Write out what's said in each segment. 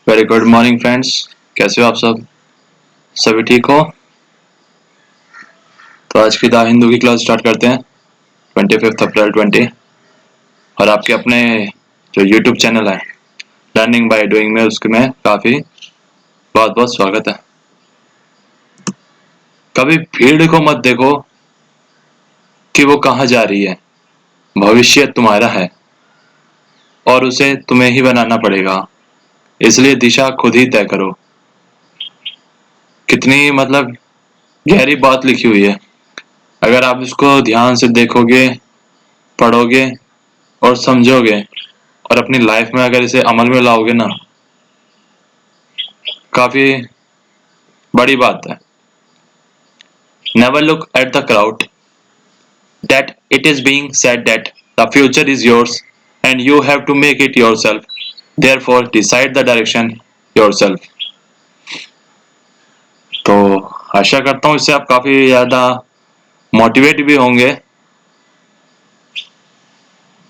Very good morning friends. कैसे हो आप सब? सभी ठीक हो? तो आज की द हिंदू की क्लास स्टार्ट करते हैं 25 अप्रैल 20। और आपके अपने जो यूट्यूब चैनल है लर्निंग बाय डूइंग में उसके में काफ़ी बहुत बहुत स्वागत है। कभी भीड़ को मत देखो कि वो कहाँ जा रही है। भविष्य तुम्हारा है और उसे तुम्हें ही बनाना पड़ेगा, इसलिए दिशा खुद ही तय करो। कितनी गहरी बात लिखी हुई है। अगर आप इसको ध्यान से देखोगे, पढ़ोगे और समझोगे और अपनी लाइफ में अगर इसे अमल में लाओगे ना, काफी बड़ी बात है। Never look at the crowd that it is being said that the future is yours and you have to make it yourself, therefore decide the direction yourself। तो आशा करता हूँ इससे आप काफी ज्यादा मोटिवेट भी होंगे,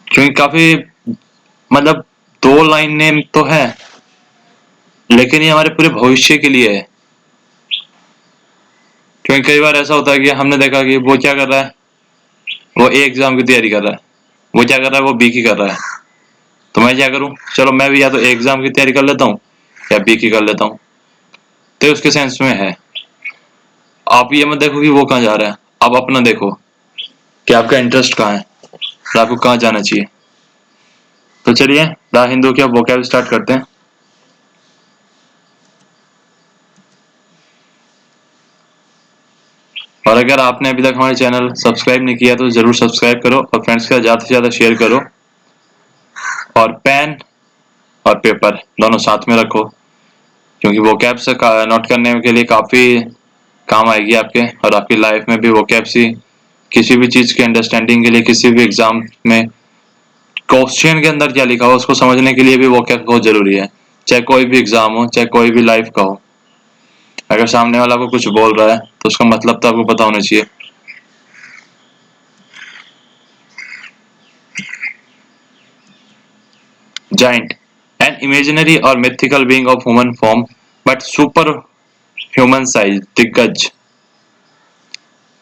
क्योंकि काफी मतलब दो लाइनें तो है लेकिन ये हमारे पूरे भविष्य के लिए है। क्योंकि कई बार ऐसा होता है कि हमने देखा कि वो क्या कर रहा है, वो ए एग्जाम की तैयारी कर रहा है, वो क्या कर रहा है, वो बी की कर रहा है। तो मैं क्या करूं, चलो मैं भी या तो ए एग्जाम की तैयारी कर लेता हूँ या बी की कर लेता हूँ। तो उसके सेंस में है। आप ये मत देखो कि वो कहाँ जा रहा है, आप अपना देखो कि आपका इंटरेस्ट कहाँ है और आपको कहाँ जाना चाहिए। तो चलिए द हिंदू के वोकैब स्टार्ट करते हैं। और अगर आपने अभी तक हमारे चैनल सब्सक्राइब नहीं किया तो जरूर सब्सक्राइब करो और फ्रेंड्स के साथ ज़्यादा से ज़्यादा शेयर करो। और पेन और पेपर दोनों साथ में रखो, क्योंकि वोकैब से नोट करने के लिए काफ़ी काम आएगी आपके, और आपकी लाइफ में भी वोकैब सी किसी भी चीज़ की अंडरस्टैंडिंग के लिए, किसी भी एग्जाम में क्वेश्चन के अंदर क्या लिखा हो उसको समझने के लिए भी वोकैब बहुत जरूरी है। चाहे कोई भी एग्जाम हो, चाहे कोई भी लाइफ का हो, अगर सामने वाला को कुछ बोल रहा है तो उसका मतलब तो आपको पता होना चाहिए। Giant, an imaginary or mythical being of human form but super human size। दिग्गज,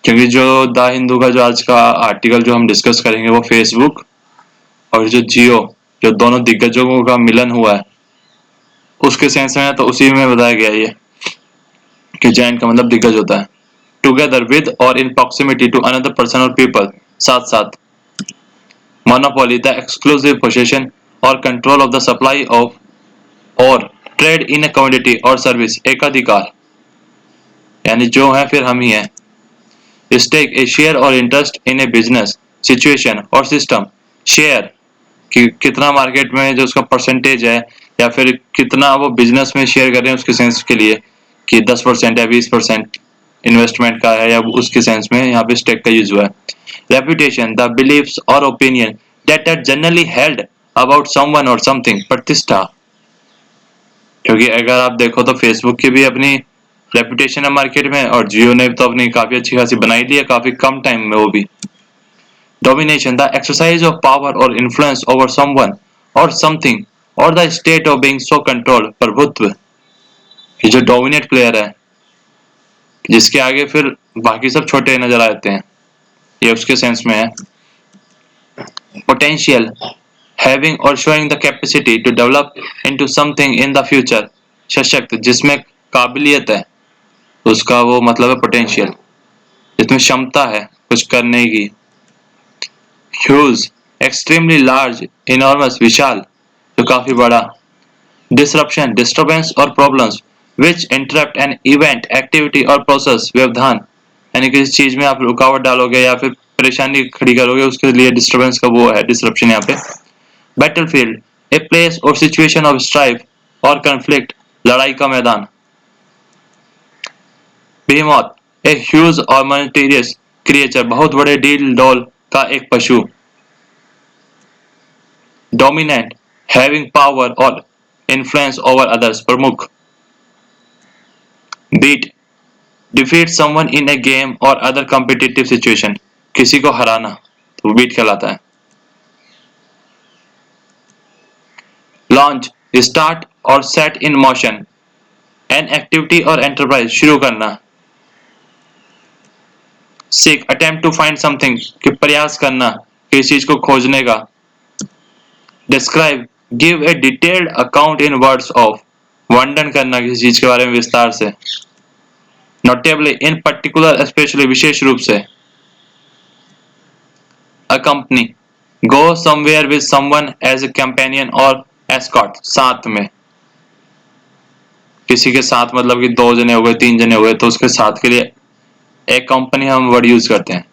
क्योंकि जो द हिंदू का जो आज का आर्टिकल जो हम डिस्कस करेंगे वो फेसबुक और जो जियो, जो दोनों दिग्गजों का मिलन हुआ है उसके सेंस में है। तो उसी में बताया गया ये कि जाइंट का मतलब दिग्गज होता है। टुगेदर विद और इन प्रॉक्सिमिटी टू अनदर पर्सन और पीपल, साथ साथ। मोनोपोली, द एक्सक्लूसिव पोजेशन और control of the supply of और ट्रेड इन ए कमोडिटी और सर्विस, एकाधिकार, यानी जो है फिर हम ही है। स्टेक, ए शेयर और interest in A business situation और सिस्टम। शेयर कि कितना मार्केट में जो उसका परसेंटेज है, या फिर कितना वो बिजनेस में शेयर कर रहे हैं उसके सेंस के लिए, कि 10% या 20% इन्वेस्टमेंट का है, या उसके सेंस में यहाँ पे स्टेक का यूज हुआ है। Reputation, the believes or opinion that are generally held about someone or something. प्रतिष्ठा, क्योंकि अगर आप देखो तो फेसबुक की भी अपनी रेपुटेशन है मार्केट में, और जियो ने तो अपनी काफी अच्छी खासी बनाई ली है काफी कम टाइम में वो भी। Domination, the exercise of power or influence over someone or something और the state of being so control, प्रभुत्व। ये जो डोमिनेट प्लेयर है जिसके आगे फिर बाकी सब छोटे नजर आते हैं, ये उसके सेंस में है। Potential, having or showing the capacity to develop into something in the future। सशक्त, जिसमें काबिलियत है, उसका वो मतलब है पोटेंशियल, जिसमें क्षमता है कुछ करने की। ह्यूज, एक्सट्रीमली लार्ज, इनॉर्मस, विशाल, जो काफी बड़ा। डिसरप्शन, डिस्टर्बेंस और problems which interrupt an event, activity और प्रोसेस, व्यवधान, यानी किसी चीज में आप रुकावट डालोगे या फिर परेशानी खड़ी करोगे, उसके लिए डिस्टर्बेंस का वो है डिसरप्शन यहाँ पे। बैटलफील्ड, ए प्लेस और सिचुएशन ऑफ स्ट्राइफ और कन्फ्लिक्ट, लड़ाई का मैदान। behemoth, ए ह्यूज और मॉनिटेरियस क्रिएचर, बहुत बड़े डील डॉल का एक पशु। Dominant, having power or influence over others, प्रमुख। Beat, defeat someone in a game or other competitive situation, किसी को हराना, तो बीट कहलाता है। Launch, start or set in motion, an activity or enterprise शुरू करना। Seek attempt to find something कि प्रयास करना किसी चीज को खोजने का। Describe give a detailed account in words of, वर्णन करना किसी चीज के बारे में विस्तार से। नोटेबली इन पर्टिकुलर स्पेशली विशेष रूप से। Accompany go somewhere with someone as a companion or escort, साथ में किसी के साथ, मतलब कि 2 जने हो गए 3 जने हो गए तो उसके साथ के लिए एक कंपनी हम वर्ड यूज करते हैं।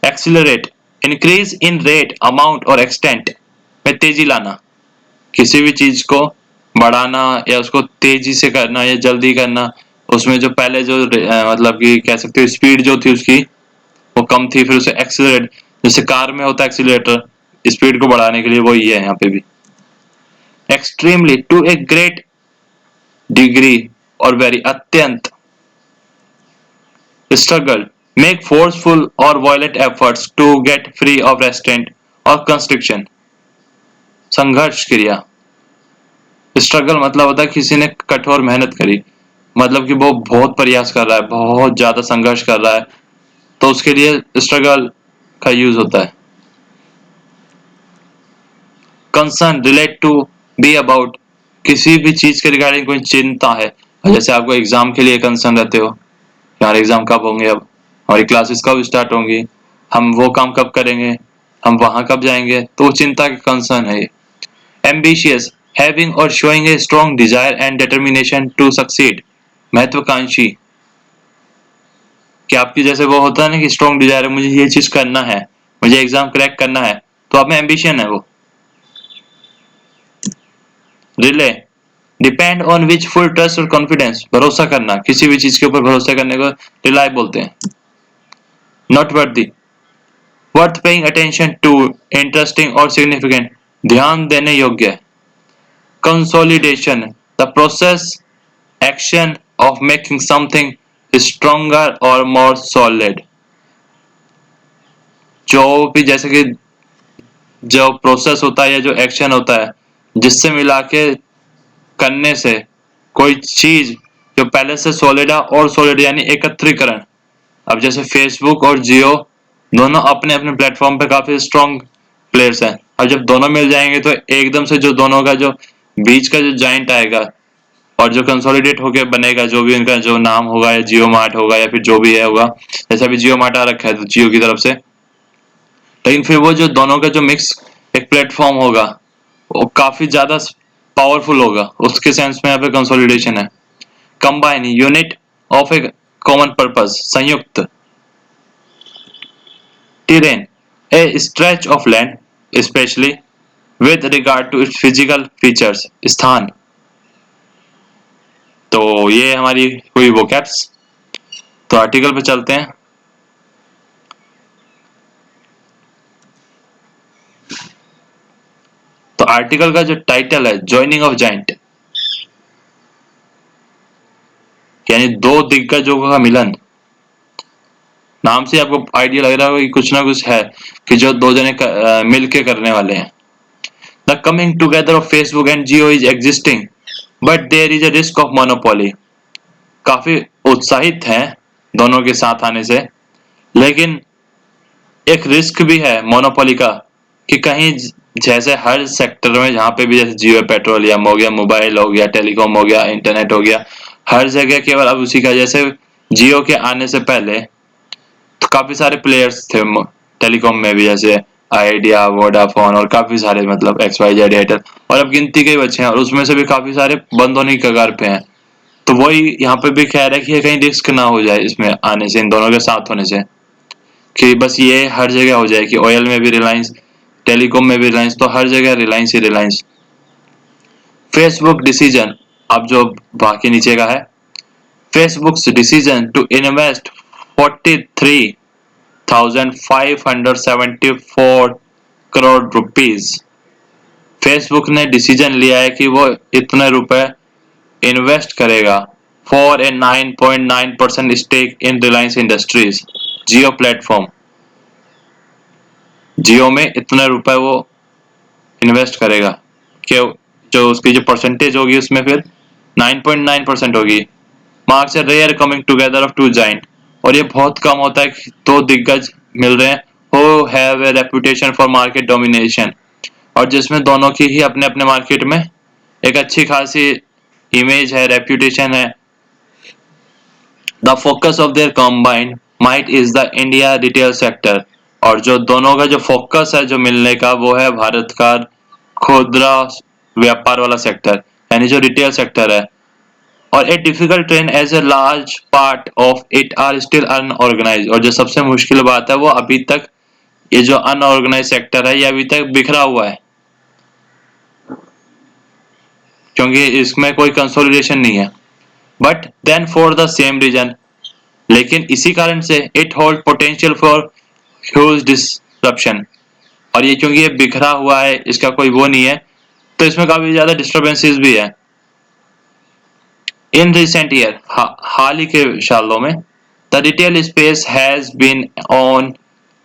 Accelerate increase in rate amount और एक्सटेंट में तेजी लाना, किसी भी चीज को बढ़ाना या उसको तेजी से करना या जल्दी करना। उसमें जो पहले जो मतलब कि कह सकते हो स्पीड जो थी उसकी वो कम थी, फिर उसे एक्सिलरेट, जैसे कार में होता है एक्सीलरेटर स्पीड को बढ़ाने के लिए, वो ही है यहाँ पे भी। Extremely to a great degree or very अत्यंत। Struggle make forceful or violent efforts to get free of restraint or constriction, संघर्ष क्रिया। स्ट्रगल मतलब होता है किसी ने कठोर मेहनत करी, मतलब कि वो बहुत प्रयास कर रहा है, बहुत ज्यादा संघर्ष कर रहा है, तो उसके लिए स्ट्रगल का यूज होता है। Concern relate to be about, किसी भी चीज के रिगार्डिंग कोई चिंता है, जैसे आपको एग्जाम के लिए कंसर्न रहते हो, यार एग्जाम कब होंगे, अब हमारी क्लासेस कब स्टार्ट होंगी, हम वो काम कब करेंगे, हम वहां कब जाएंगे, तो वो चिंता के कंसर्न है। Ambitious having or showing a strong desire and determination to succeed, महत्वाकांक्षी, कि आपकी जैसे वो होता है ना कि स्ट्रॉन्ग डिजायर है, मुझे ये चीज करना है, मुझे एग्जाम क्रैक करना है, तो आप में एम्बिशन है वो। Relay depend on which full trust और कॉन्फिडेंस, भरोसा करना, किसी भी चीज के ऊपर भरोसा करने को रिलाई बोलते हैं। Noteworthy worth paying attention to, interesting or significant, ध्यान देने योग्य। Consolidation the process action of making something stronger or more solid, जो भी जैसे कि जो प्रोसेस होता है या जो एक्शन होता है जिससे मिला के करने से कोई चीज जो पहले से सॉलिड है और सॉलिड यानी एकत्रीकरण। अब जैसे फेसबुक और जियो दोनों अपने अपने प्लेटफॉर्म पे काफी स्ट्रॉन्ग प्लेयर्स हैं, अब जब दोनों मिल जाएंगे तो एकदम से जो दोनों का जो बीच का जो जॉइंट आएगा और जो कंसोलिडेट होके बनेगा, जो भी उनका जो नाम होगा या जियो मार्ट होगा या फिर जो भी है होगा, जैसे अभी जियो मार्ट आ रखा है तो जियो की तरफ से, लेकिन फिर वो जो दोनों का जो मिक्स एक प्लेटफॉर्म होगा वो काफी ज्यादा पावरफुल होगा, उसके सेंस में यहाँ पे कंसोलिडेशन है। Combine unit of a common purpose, संयुक्त। Terrain a stretch of land specially with regard to its physical features, स्थान। तो ये हमारी हुई वोकैब्स। तो आर्टिकल पे चलते हैं। तो आर्टिकल का जो टाइटल है जॉइनिंग ऑफ जाइंट, यानी दो दिग्गजों का मिलन। नाम से आपको आइडिया लग रहा होगा कि कुछ ना कुछ है कि जो दो जने मिल के करने वाले हैं। The coming together of Facebook and Jio is existing but there is a risk of monopoly, काफी उत्साहित हैं दोनों के साथ आने से, लेकिन एक रिस्क भी है मोनोपोली का कि कहीं जैसे हर सेक्टर में जहाँ पे भी जैसे जियो पेट्रोलियम हो गया, मोबाइल हो गया, टेलीकॉम हो गया, इंटरनेट हो गया, हर जगह केवल अब उसी का, जैसे जियो के आने से पहले तो काफी सारे प्लेयर्स थे टेलीकॉम में भी, जैसे आइडिया, वोडाफोन और काफी सारे, मतलब एक्स वाई जेड एयरटेल, और अब गिनती के ही बच्चे हैं और उसमें से भी काफी सारे बंद होने की कगार पे हैं। तो वही यहाँ पे भी कह रहा है कि कहीं रिस्क ना हो जाए इसमें आने से, इन दोनों के साथ होने से, कि बस ये हर जगह हो जाए कि ऑयल में भी रिलायंस, टेलीकॉम में भी रिलायंस, तो हर जगह रिलायंस ही रिलायंस। फेसबुक डिसीजन, अब जो बाकी नीचे का है, Facebook's decision to invest 43,574 crore rupees. Facebook ने डिसीजन लिया है कि वो इतने रुपए इन्वेस्ट करेगा for a 9.9% stake in Reliance Industries Jio platform. Jio में इतने रुपए वो इन्वेस्ट करेगा कि जो उसकी जो परसेंटेज होगी उसमें फिर 9.9% होगी। Marks a rare coming together of two giant, और ये बहुत कम होता है कि दो दिग्गज मिल रहे हैं who have a reputation for market domination, और जिसमें दोनों की ही अपने अपने मार्केट में एक अच्छी खासी इमेज है, रेप्यूटेशन है। The focus of their combined might is the India retail sector, और जो दोनों का जो फोकस है जो मिलने का वो है भारत का खुदरा व्यापार वाला सेक्टर, यानी जो रिटेल सेक्टर है। और a difficult trend as a large part of it are still unorganised, और जो सबसे मुश्किल बात है वो अभी तक ये जो अनऑर्गेनाइज सेक्टर है ये अभी तक बिखरा हुआ है, क्योंकि इसमें कोई कंसोलिडेशन नहीं है। But then for the same reason, लेकिन इसी कारण से it hold potential for huge disruption, और ये क्योंकि ये बिखरा हुआ है, इसका कोई वो नहीं है, तो इसमें काफी ज्यादा डिस्टर्बेंसेस भी है। इन रिसेंट ईयर, हाल ही के सालों में, the retail space has been on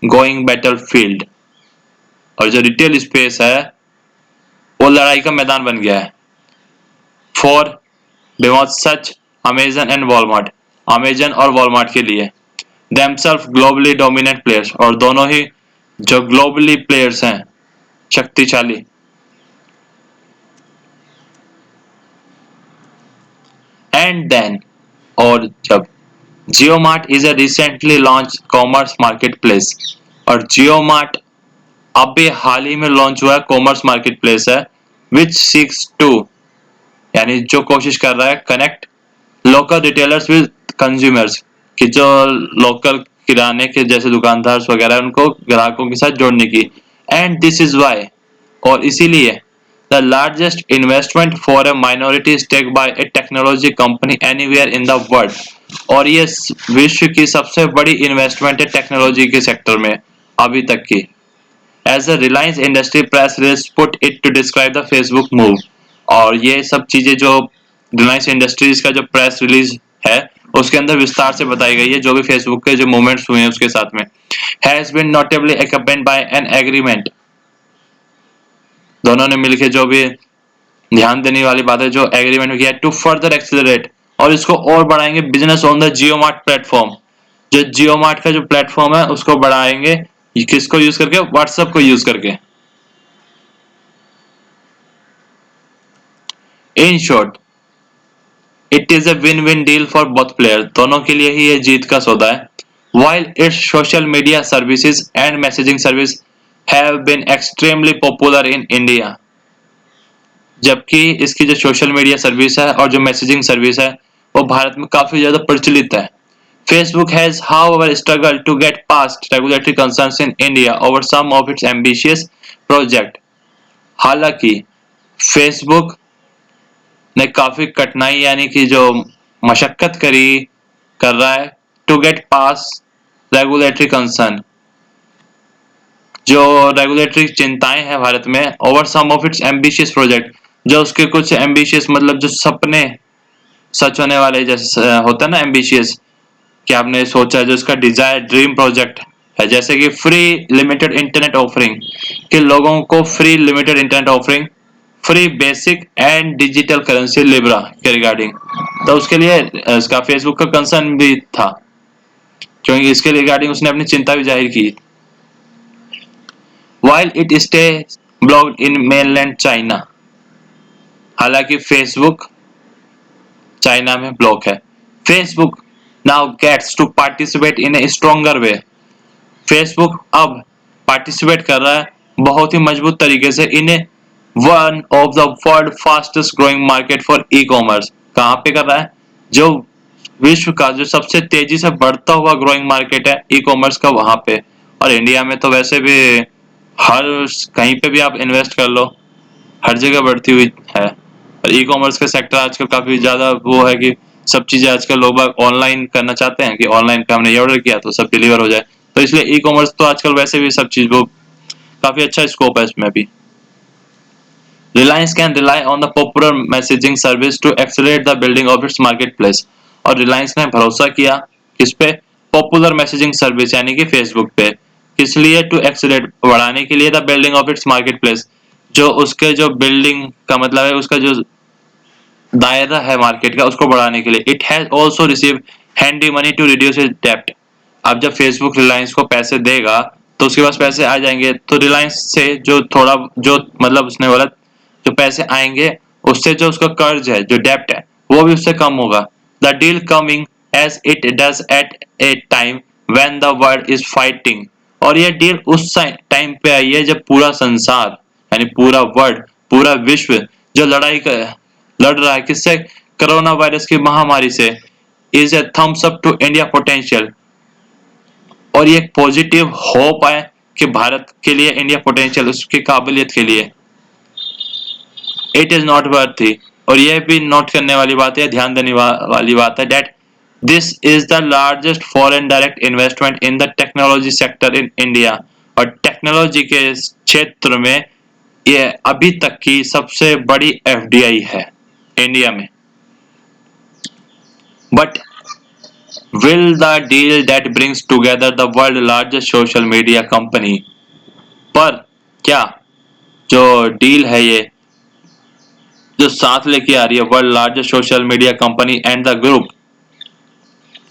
going battlefield, और जो रिटेल स्पेस है वो लड़ाई का मैदान बन गया है। For because such Amazon and Walmart, Amazon और वॉलमार्ट के लिए, themselves ग्लोबली डोमिनेंट प्लेयर्स, और दोनों ही जो ग्लोबली प्लेयर्स हैं शक्तिशाली। एंड देन, और जब JioMart is a recently launch commerce market place, और जियोमार्ट अभी हाल ही में लॉन्च हुआ है कॉमर्स मार्केट प्लेस है, विच सीक्स टू, यानी जो कोशिश कर रहा है connect local retailers with consumers, कि जो लोकल किराने के जैसे दुकानदार वगैरह उनको ग्राहकों के साथ जोड़ने की। एंड दिस इज वाई, और इसीलिए the largest investment for a minority stake by a technology company anywhere in the world, और ये विश्व की सबसे बड़ी इन्वेस्टमेंट है टेक्नोलॉजी के सेक्टर में अभी तक की। As a Reliance industry press release put it to describe the Facebook move, और ये सब चीजें जो रिलायंस इंडस्ट्रीज का जो प्रेस रिलीज है उसके अंदर विस्तार से बताई गई है, जो भी फेसबुक के जो मूवमेंट्स हुए हैं उसके साथ में। Has been notably accompanied by an agreement, दोनों ने मिलकर जो भी ध्यान देने वाली बात है, जो एग्रीमेंट किया टू फर्दर एक्सेलरेट, और इसको और बढ़ाएंगे business on the Jio mart platform, जो जियो मार्ट का जो प्लेटफॉर्म है उसको बढ़ाएंगे, किसको यूज करके, व्हाट्सएप को यूज करके। In short it is a win win deal for both player, दोनों के लिए ही ये जीत का सौदा है। while its social media services and messaging service have been extremely popular in India, जबकि इसकी जो सोशल मीडिया सर्विस है और जो मैसेजिंग सर्विस है वो भारत में काफी ज्यादा प्रचलित है। Facebook has however struggled to get past regulatory concerns in India over some of its ambitious project, हालांकि Facebook ने काफी कठिनाई यानी कि जो मशक्कत कर रहा है to get past regulatory concern, जो रेगुलेटरी चिंताएं हैं भारत में, over some of its ambitious project, जो उसके कुछ एम्बिशियस मतलब जो सपने सच होने वाले जैसे होता है ना एम्बिशियस, कि आपने सोचा जो इसका डिजायर ड्रीम प्रोजेक्ट है, जैसे कि फ्री लिमिटेड इंटरनेट ऑफरिंग, कि लोगों को free limited internet offering, free basic and digital currency Libra के रिगार्डिंग, तो उसके लिए इसका फेसबुक का कंसर्न भी था, क्योंकि इसके रिगार्डिंग उसने अपनी चिंता भी जाहिर की। While it stays blocked in mainland China, हालांकि फेसबुक चाइना में ब्लॉक है। Facebook now gets to participate in a stronger way, Facebook अब पार्टिसिपेट कर रहा है बहुत ही मजबूत तरीके से in one of the world fastest growing market for e commerce, कहाँ पे कर रहा है, जो विश्व का जो सबसे तेजी से बढ़ता हुआ ग्रोइंग मार्केट है ई कॉमर्स का, वहां पे। और इंडिया में तो वैसे भी हर कहीं पे भी आप इन्वेस्ट कर लो, हर जगह बढ़ती हुई है। और ई कॉमर्स का सेक्टर आजकल काफी ज्यादा वो है कि सब चीजें आजकल लोग ऑनलाइन करना चाहते हैं, कि ऑनलाइन पे हमने ये ऑर्डर किया तो सब डिलीवर हो जाए, तो इसलिए ई कॉमर्स तो आजकल वैसे भी सब चीज वो काफी अच्छा स्कोप है इसमें भी। Reliance can rely on the popular messaging service to accelerate the building of its marketplace, और रिलायंस ने भरोसा किया किस पे, पॉपुलर मैसेजिंग सर्विस यानी कि फेसबुक पे, किस लिए, टू एक्सेलरेट बढ़ाने के लिए the building of its market place, जो उसके जो बिल्डिंग का मतलब है, उसका जो दायरा है मार्केट का, उसको बढ़ाने के लिए। It has also receive handy money to reduce its डेप्ट। अब जब फेसबुक रिलायंस को पैसे देगा तो उसके पास पैसे आ जाएंगे, तो रिलायंस से जो थोड़ा जो मतलब उसने बोला जो पैसे आएंगे उससे जो उसका कर्ज है, जो डेप्ट है, वो भी उससे कम होगा। The deal coming as it does at a time when the world is fighting. और ये डील उस टाइम पे आई है जब पूरा संसार यानी पूरा वर्ल्ड, पूरा विश्व जो लड़ रहा है किससे? कोरोना वायरस की महामारी से। Is a thumbs up to India potential. और ये एक पॉजिटिव होप है कि भारत के लिए इंडिया पोटेंशियल, उसकी काबिलियत के लिए। It is not worthy. और यह भी नोट करने वाली बात है, ध्यान देने वाली बात है, that this is the largest foreign direct investment in the technology sector in India. और टेक्नोलॉजी के क्षेत्र में यह अभी तक की सबसे बड़ी एफडीआई है इंडिया में। But will the deal that brings together the world largest social media company, पर क्या जो डील है ये जो साथ लेके आ रही है world largest social media company and the group,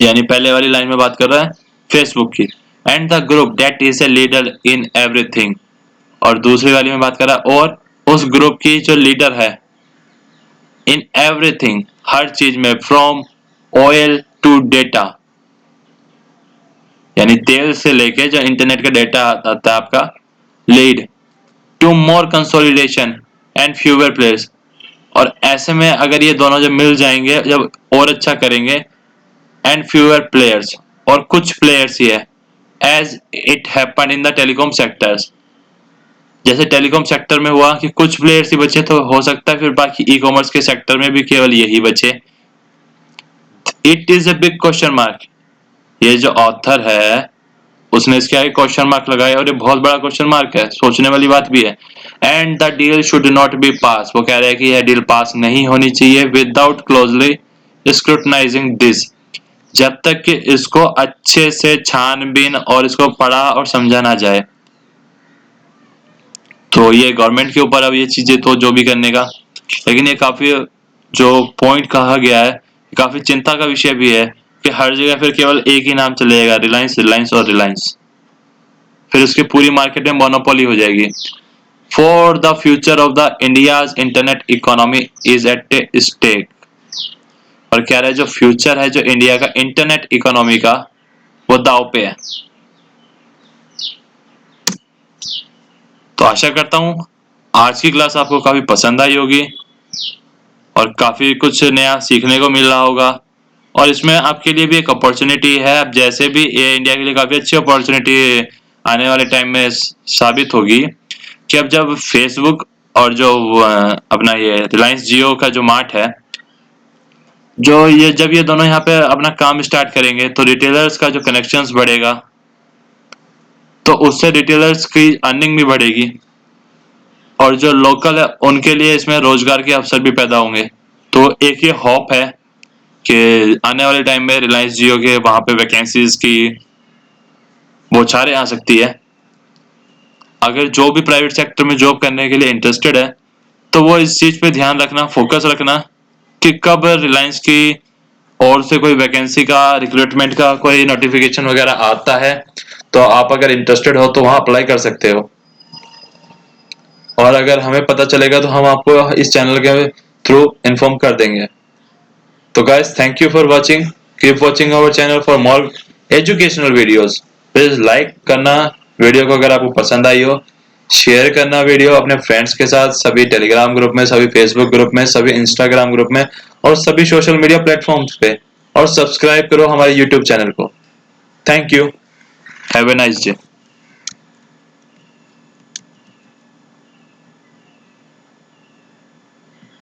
यानी पहले वाली लाइन में बात कर रहा है फेसबुक की, and the group that is a leader in everything. और दूसरी वाली में बात कर रहा है और उस ग्रुप की जो लीडर है इन एवरीथिंग, हर चीज में, फ्रॉम ऑयल टू डेटा, यानी तेल से लेके जो इंटरनेट का डेटा आता है आपका, lead to more consolidation and fewer players. और ऐसे में अगर ये दोनों जब मिल जाएंगे, जब और अच्छा करेंगे, एंड फ्यूअर प्लेयर्स, और कुछ प्लेयर्स ही है, as it happen in the telecom sectors. जैसे टेलीकॉम सेक्टर में हुआ कि कुछ प्लेयर्स ही बचे, तो हो सकता है फिर बाकी ई कॉमर्स के सेक्टर में भी केवल यही बचे। It is a big question mark. ये जो ऑथर है उसने इसके आगे क्वेश्चन मार्क लगाया, और ये बहुत बड़ा क्वेश्चन मार्क है, सोचने वाली बात भी है। And the deal should not be pass. वो कह रहे हैं कि यह डील पास नहीं होनी चाहिए विदाउट क्लोजली स्क्रूटनाइजिंग दिस, जब तक कि इसको अच्छे से छानबीन और इसको पढ़ा और समझा ना जाए। तो ये गवर्नमेंट के ऊपर अब ये चीजें तो जो भी करने का, लेकिन ये काफी जो पॉइंट कहा गया है काफी चिंता का विषय भी है कि हर जगह फिर केवल एक ही नाम चलेगा, रिलायंस रिलायंस और रिलायंस, फिर उसकी पूरी मार्केट में मोनोपोली हो जाएगी। For the future of the India's internet economy is at a stake. और कह रहे हैं जो फ्यूचर है जो इंडिया का इंटरनेट इकोनॉमी का, वो दांव पे है। तो आशा करता हूं आज की क्लास आपको काफी पसंद आई होगी और काफी कुछ नया सीखने को मिल रहा होगा। और इसमें आपके लिए भी एक अपॉर्चुनिटी है, अब जैसे भी ये इंडिया के लिए काफी अच्छी अपॉर्चुनिटी आने वाले टाइम में साबित होगी कि अब जब फेसबुक और जो अपना ये रिलायंस जियो का जो मार्ट है, जो ये जब ये दोनों यहाँ पे अपना काम स्टार्ट करेंगे तो रिटेलर्स का जो कनेक्शंस बढ़ेगा, तो उससे रिटेलर्स की अर्निंग भी बढ़ेगी और जो लोकल है उनके लिए इसमें रोजगार के अवसर भी पैदा होंगे। तो एक ये होप है कि आने वाले टाइम में रिलायंस जियो के वहां पे वैकेंसीज की बौछारें आ सकती है। अगर जो भी प्राइवेट सेक्टर में जॉब करने के लिए इंटरेस्टेड है तो वो इस चीज पे ध्यान रखना, फोकस रखना कि कब रिलायंस की और से कोई वैकेंसी का, रिक्रूटमेंट का कोई नोटिफिकेशन वगैरह आता है, तो आप अगर इंटरेस्टेड हो तो वहां अप्लाई कर सकते हो। और अगर हमें पता चलेगा तो हम आपको इस चैनल के थ्रू इन्फॉर्म कर देंगे। तो guys, thank you for watching, keep watching our channel for more educational videos. Please like करना वीडियो को अगर आपको पसंद आई हो, शेयर करना वीडियो अपने फ्रेंड्स के साथ, सभी टेलीग्राम ग्रुप में, सभी फेसबुक ग्रुप में, सभी इंस्टाग्राम ग्रुप में और सभी सोशल मीडिया प्लेटफॉर्म्स पे, और सब्सक्राइब करो हमारे यूट्यूब चैनल को। Thank you, have a nice day.